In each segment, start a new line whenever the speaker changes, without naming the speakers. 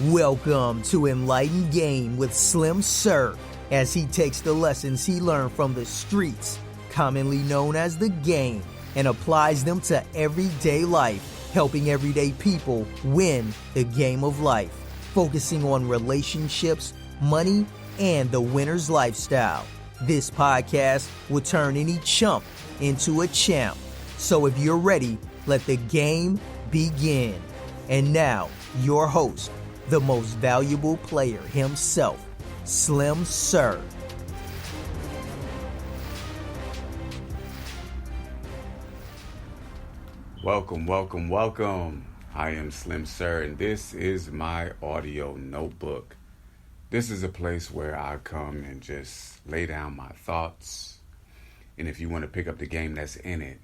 Welcome to Enlightened Game with Slim Sir, as he takes the lessons he learned from the streets, commonly known as the game, and applies them to everyday life, helping everyday people win the game of life, focusing on relationships, money, and the winner's lifestyle. This podcast will turn any chump into a champ. So if you're ready, let the game begin. And now, your host, the most valuable player himself, Slim Sir.
Welcome. I am Slim Sir, and this is my audio notebook. This is a place where I come and just lay down my thoughts. And if you want to pick up the game that's in it,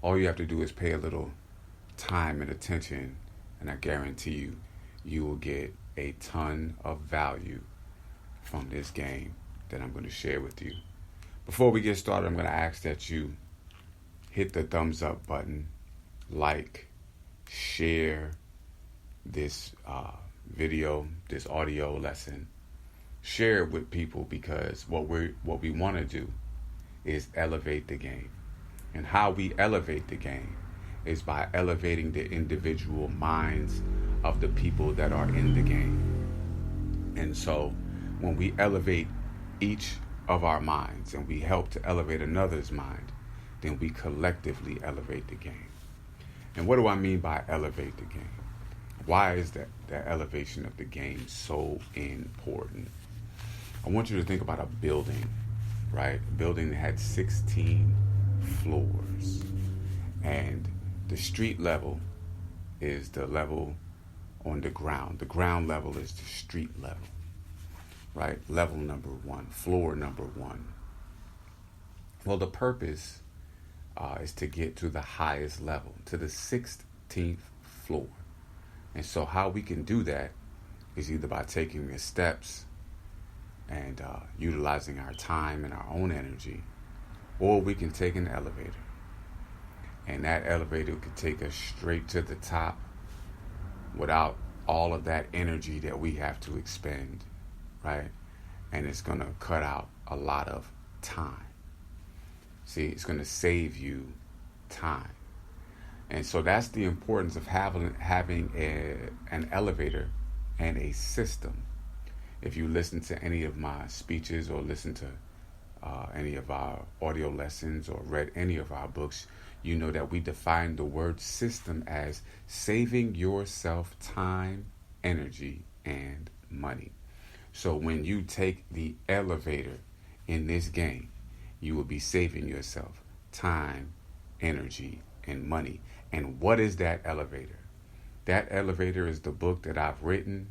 all you have to do is pay a little time and attention, and I guarantee you, you will get a ton of value from this game that I'm going to share with you. Before we get started, I'm going to ask that you hit the thumbs up button, like, share this video, this audio lesson. Share it with people, because what we want to do is elevate the game. And how we elevate the game is by elevating the individual minds of the people that are in the game. And so when we elevate each of our minds and we help to elevate another's mind, then we collectively elevate the game. And what do I mean by elevate the game? Why is that elevation of the game so important? I want you to think about a building, right? A building that had 16 floors. And the street level is the level on the ground. The ground level is the street level, right? Level number one, floor number one. Well, the purpose is to get to the highest level, to the 16th floor. And so how we can do that is either by taking the steps and utilizing our time and our own energy, or we can take an elevator. And that elevator could take us straight to the top without all of that energy that we have to expend, right? And it's going to cut out a lot of time. See, it's going to save you time. And so that's the importance of having an elevator and a system. If you listen to any of my speeches or listen to any of our audio lessons or read any of our books, you know that we define the word system as saving yourself time, energy, and money. So when you take the elevator in this game, you will be saving yourself time, energy, and money. And what is that elevator? That elevator is the book that I've written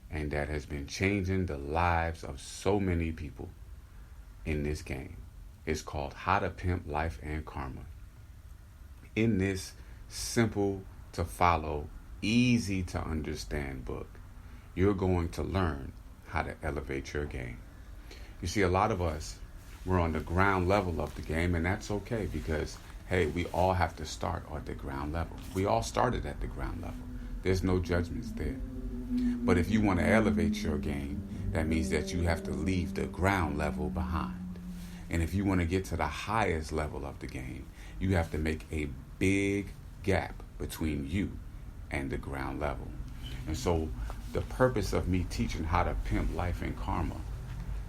and that has been changing the lives of so many people in this game. It's called How to Pimp Life and Karma. In this simple to follow, easy to understand book, you're going to learn how to elevate your game. You see, a lot of us, we're on the ground level of the game, and that's okay, because, hey, we all have to start at the ground level. We all started at the ground level. There's no judgments there. But if you want to elevate your game, that means that you have to leave the ground level behind. And if you want to get to the highest level of the game, you have to make a big gap between you and the ground level. And so the purpose of me teaching how to pimp life and karma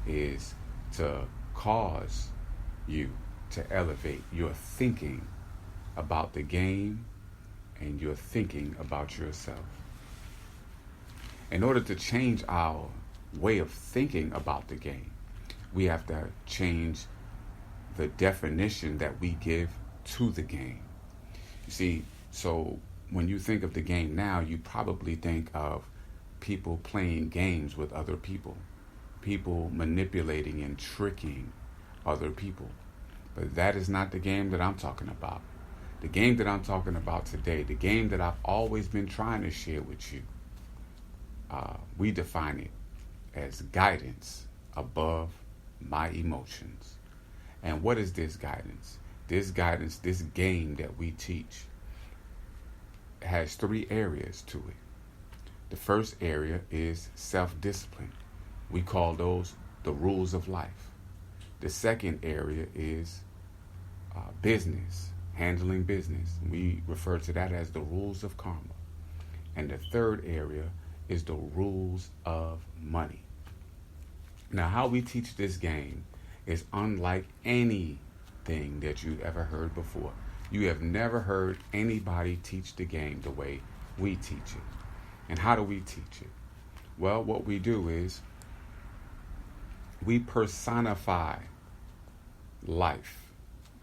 is to cause you to elevate your thinking about the game and your thinking about yourself. In order to change our way of thinking about the game, we have to change the definition that we give to the game. You see, so when you think of the game now, you probably think of people playing games with other people, people manipulating and tricking other people. But that is not the game that I'm talking about. The game that I'm talking about today, the game that I've always been trying to share with you, we define it as guidance above my emotions. And what is this guidance? This guidance, this game that we teach, has three areas to it. The first area is self-discipline. We call those the rules of life. The second area is business, handling business. We refer to that as the rules of karma. And the third area is the rules of money. Now, how we teach this game is unlike anything that you've ever heard before. You have never heard anybody teach the game the way we teach it. And how do we teach it? Well, what we do is we personify life.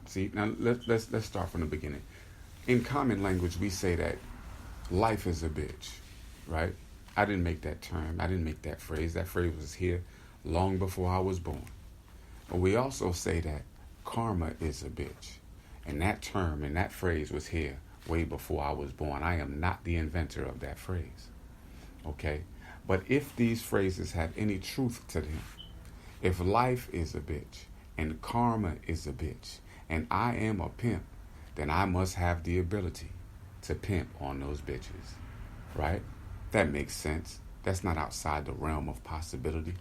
See, now let's start from the beginning. In common language, we say that life is a bitch, right? I didn't make that term. I didn't make that phrase. That phrase was here long before I was born. But we also say that karma is a bitch. And that term and that phrase was here way before I was born. I am not the inventor of that phrase. Okay? But if these phrases have any truth to them, if life is a bitch and karma is a bitch and I am a pimp, then I must have the ability to pimp on those bitches. Right? That makes sense. That's not outside the realm of possibility.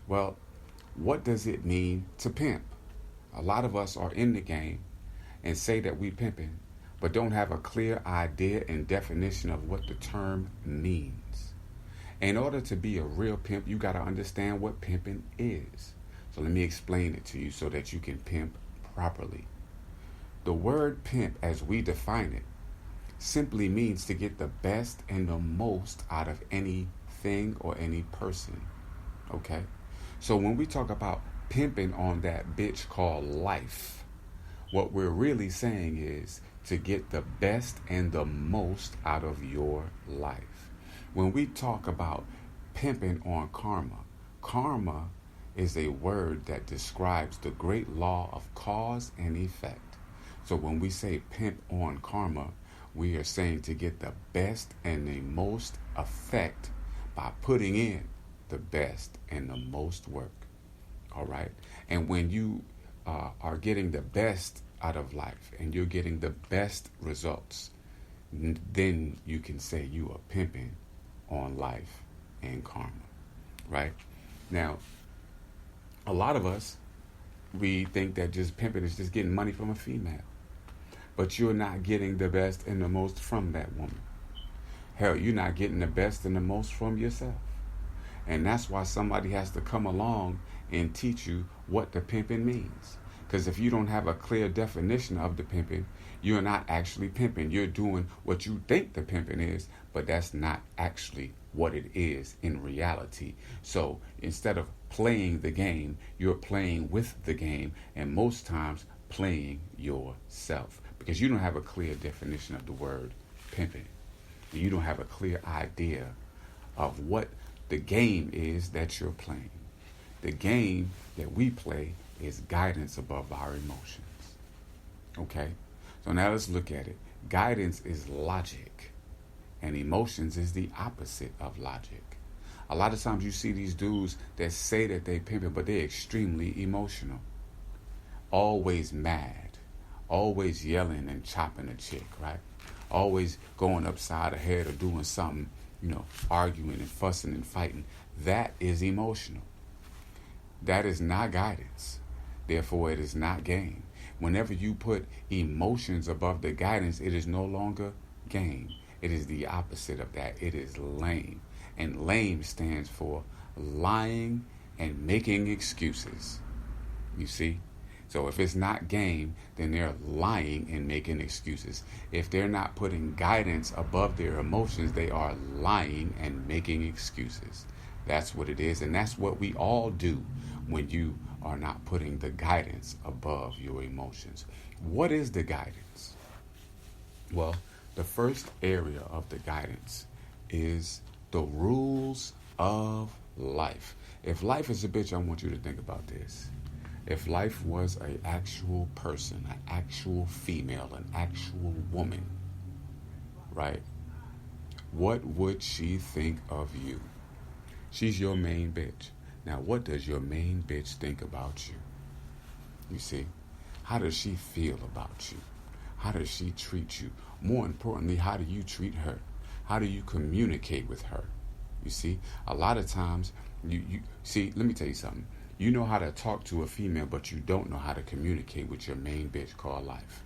Well, what does it mean to pimp? A lot of us are in the game and say that we pimping, but don't have a clear idea and definition of what the term means. In order to be a real pimp, you got to understand what pimping is. So let me explain it to you so that you can pimp properly. The word pimp, as we define it, simply means to get the best and the most out of anything or any person. Okay? So when we talk about pimping on that bitch called life, what we're really saying is to get the best and the most out of your life. When we talk about pimping on karma, karma is a word that describes the great law of cause and effect. So when we say pimp on karma, we are saying to get the best and the most effect by putting in the best and the most work. All right? And when you are getting the best out of life and you're getting the best results, then you can say you are pimping on life and karma. Right? Now, a lot of us, we think that just pimping is just getting money from a female. But you're not getting the best and the most from that woman. Hell, you're not getting the best and the most from yourself. And that's why somebody has to come along and teach you what the pimping means. Because if you don't have a clear definition of the pimping, you're not actually pimping. You're doing what you think the pimping is, but that's not actually what it is in reality. So instead of playing the game, you're playing with the game, and most times playing yourself. Because you don't have a clear definition of the word pimping. You don't have a clear idea of what the game is that you're playing. The game that we play is guidance above our emotions. Okay? So now let's look at it. Guidance is logic, and emotions is the opposite of logic. A lot of times you see these dudes that say that they pimping, but they're extremely emotional. Always mad. Always yelling and chopping a chick, right? Always going upside her head or doing something, arguing and fussing and fighting. That is emotional. That is not guidance. Therefore, it is not game. Whenever you put emotions above the guidance, it is no longer game. It is the opposite of that. It is lame. And lame stands for lying and making excuses. You see? So if it's not game, then they're lying and making excuses. If they're not putting guidance above their emotions, they are lying and making excuses. That's what it is. And that's what we all do when you are not putting the guidance above your emotions. What is the guidance? Well, the first area of the guidance is the rules of life. If life is a bitch, I want you to think about this. If life was an actual person, an actual female, an actual woman, right? What would she think of you? She's your main bitch. Now, what does your main bitch think about you? You see? How does she feel about you? How does she treat you? More importantly, how do you treat her? How do you communicate with her? You see, a lot of times, you see, let me tell you something. You know how to talk to a female, but you don't know how to communicate with your main bitch called life.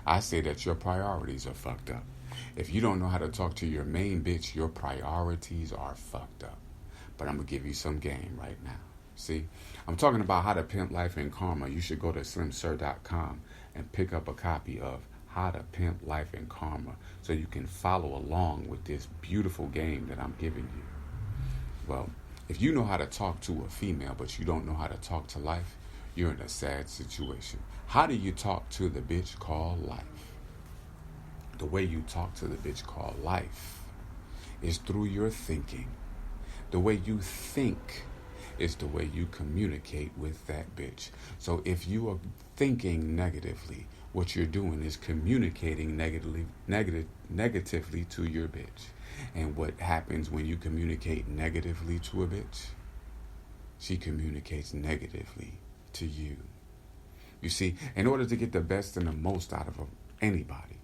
I say that your priorities are fucked up. If you don't know how to talk to your main bitch, your priorities are fucked up. But I'm going to give you some game right now. See, I'm talking about how to pimp life and karma. You should go to slimsir.com and pick up a copy of How to Pimp Life and Karma so you can follow along with this beautiful game that I'm giving you. Well, if you know how to talk to a female, but you don't know how to talk to life, you're in a sad situation. How do you talk to the bitch called life? The way you talk to the bitch called life is through your thinking. The way you think is the way you communicate with that bitch. So if you are thinking negatively, what you're doing is communicating negatively to your bitch. And what happens when you communicate negatively to a bitch? She communicates negatively to you. You see, in order to get the best and the most out of anybody,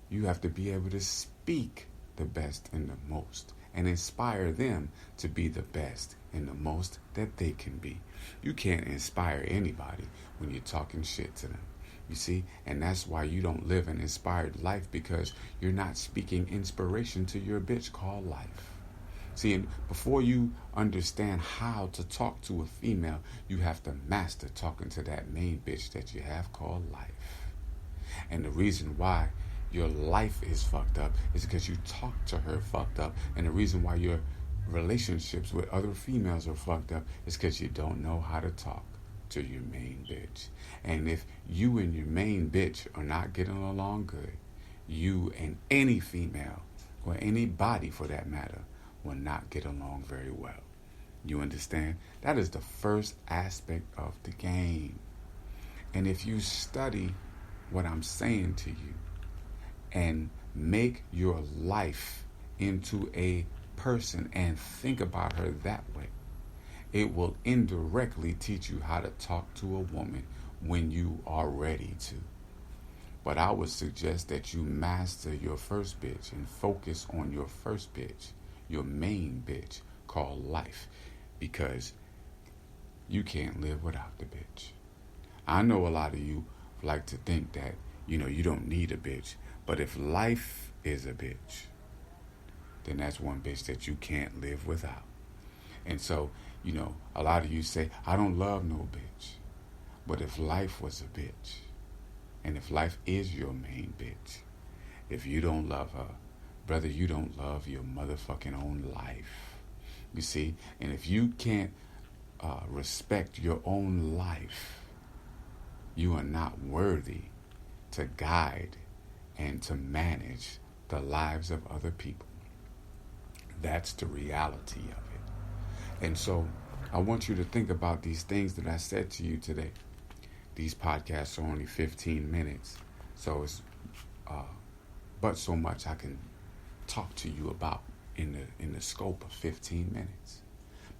you have to be able to speak the best and the most and inspire them to be the best and the most that they can be. You can't inspire anybody when you're talking shit to them. You see, and that's why you don't live an inspired life, because you're not speaking inspiration to your bitch called life. See, and before you understand how to talk to a female, you have to master talking to that main bitch that you have called life. And the reason why your life is fucked up is because you talk to her fucked up. And the reason why your relationships with other females are fucked up is because you don't know how to talk to your main bitch. And if you and your main bitch are not getting along good, you and any female, or anybody for that matter, will not get along very well. You understand? That is the first aspect of the game. And if you study what I'm saying to you and make your life into a person and think about her that way, it will indirectly teach you how to talk to a woman when you are ready to. But I would suggest that you master your first bitch and focus on your first bitch, your main bitch called life, because you can't live without the bitch. I know a lot of you like to think that, you don't need a bitch, but if life is a bitch, then that's one bitch that you can't live without. And so, a lot of you say, I don't love no bitch. But if life was a bitch, and if life is your main bitch, if you don't love her, brother, you don't love your motherfucking own life. You see? And if you can't respect your own life, you are not worthy to guide and to manage the lives of other people. That's the reality of it. And so I want you to think about these things that I said to you today. These podcasts are only 15 minutes, so it's but so much I can talk to you about in the scope of 15 minutes.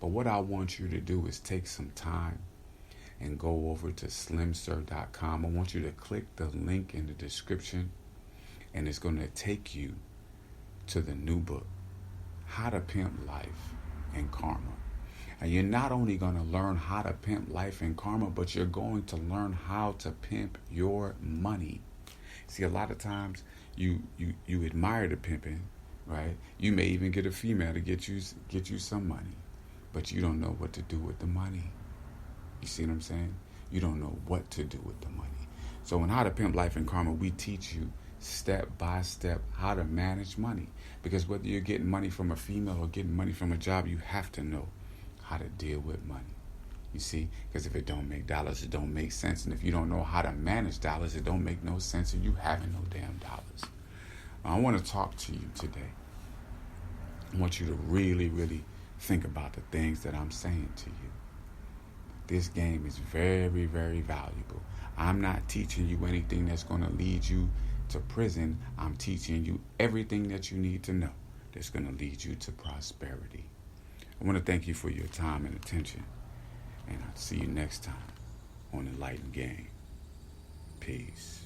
But what I want you to do is take some time and go over to slimsir.com. I want you to click the link in the description, and it's going to take you to the new book, How to Pimp Life and Karma. And you're not only going to learn how to pimp life and karma, but you're going to learn how to pimp your money. See, a lot of times you admire the pimping, right? You may even get a female to get you some money, but you don't know what to do with the money. You see what I'm saying? You don't know what to do with the money. So in How to Pimp Life and Karma, we teach you step by step how to manage money. Because whether you're getting money from a female or getting money from a job, you have to know how to deal with money. You see? Because if it don't make dollars, it don't make sense. And if you don't know how to manage dollars, it don't make no sense of you having no damn dollars. I want to talk to you today. I want you to really, really think about the things that I'm saying to you. This game is very, very valuable. I'm not teaching you anything that's going to lead you to prison. I'm teaching you everything that you need to know that's going to lead you to prosperity. I want to thank you for your time and attention. And I'll see you next time on Enlightened Game. Peace.